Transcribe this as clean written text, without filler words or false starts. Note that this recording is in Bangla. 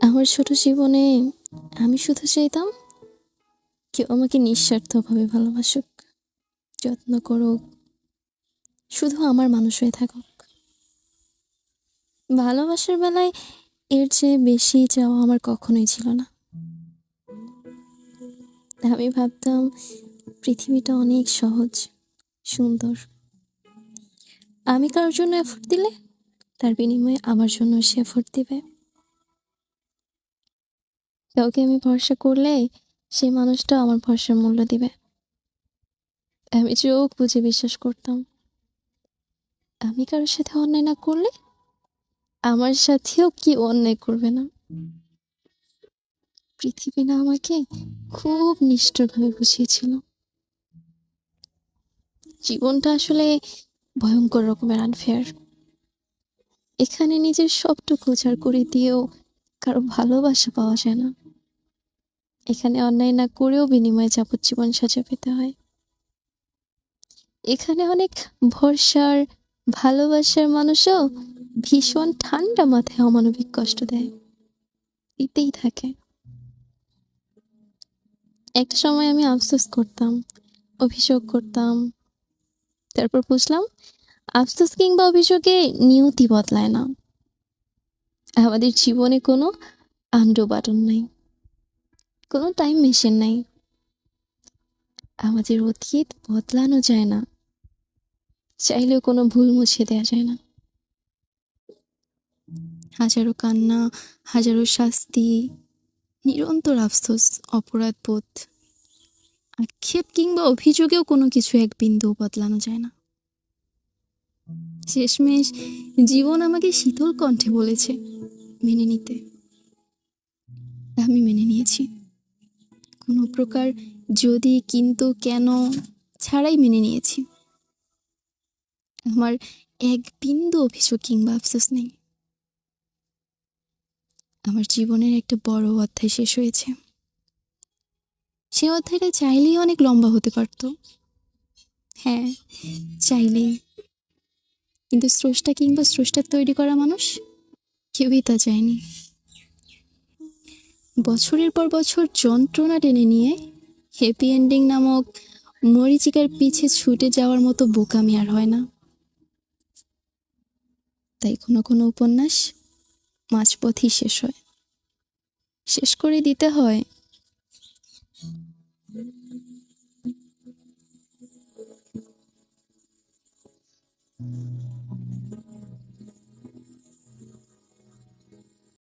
আমার ছোট জীবনে আমি শুধু চাইতাম কেউ আমাকে নিঃস্বার্থভাবে ভালোবাসুক, যত্ন করুক, শুধু আমার মানুষ হয়ে থাকুক। ভালোবাসার বেলায় এর চেয়ে বেশি চাওয়া আমার কখনোই ছিল না। আমি ভাবতাম পৃথিবীটা অনেক সহজ, সুন্দর। আমি কারোর জন্য এফোর্ট দিলে তার বিনিময়ে আমার জন্য সে এফোর্ট দিবে। কাউকে আমি ভরসা করলে সেই মানুষটা আমার ভরসার মূল্য দিবে। আমি চোখ বুজে বিশ্বাস করতাম আমি কারোর সাথে অন্যায় না করলে আমার সাথেও কি অন্যায় করবে না। পৃথিবী না আমাকে খুব নিষ্ঠুরভাবে বুঝিয়েছিল। জীবনটা আসলে ভয়ঙ্কর রকমের আনফেয়ার। এখানে নিজের সবটুকু উজাড় করে দিয়েও কারো ভালোবাসা পাওয়া যায় না। এখানে অন্যায় না করেও বিনিময়ে যাবজ্জীবন সাজা পেতে হয়। এখানে অনেক ভরসার, ভালোবাসার মানুষও ভীষণ ঠান্ডা মাথায় অমানবিক কষ্ট দেয়, দিতেই থাকে। একটা সময় আমি আফসোস করতাম, অভিযোগ করতাম, তারপর বুঝলাম আফসোস কিংবা অভিযোগে নিয়তি বদলায় না। আমাদের জীবনে কোনো আন্ডো বাটন নাই, কোনো টাইম মেশিন নাই। আমাদের অতীত বদলানো যায় না, চাইলেও কোনো ভুল মুছে দেওয়া যায় না। হাজারো কান্না, হাজারো শাস্তি, নিরন্তর আফসোস, অপরাধ বোধ, আক্ষেপ কিংবা অভিযোগেও কোনো কিছু এক বিন্দু বদলানো যায় না। শেষমেশ জীবন আমাকে শীতল কণ্ঠে বলেছে মেনে নিতে। আমি মেনে নিয়েছি, কোনো প্রকার যদি, কিন্তু, কেন ছাড়াই মেনে নিয়েছি। আমার এক বিন্দু অভিযোগ কিংবা আফসোস নেই। আমার জীবনের একটা বড় অধ্যায় শেষ হয়েছে। সে অধ্যায়টা চাইলেই অনেক লম্বা হতে পারত। হ্যাঁ, চাইলেই। কিন্তু স্রষ্টা কিংবা স্রষ্টার তৈরি করা মানুষ কেউই তা চায়নি। বছরের পর বছর যন্ত্রণা টেনে নিয়ে হ্যাপি এন্ডিং নামক মরীচিকার পিছে ছুটে যাওয়ার মতো বোকামি আর হয় না। তাই কোনো কোনো উপন্যাস মাঝপথেই শেষ হয়, শেষ করে দিতে হয়।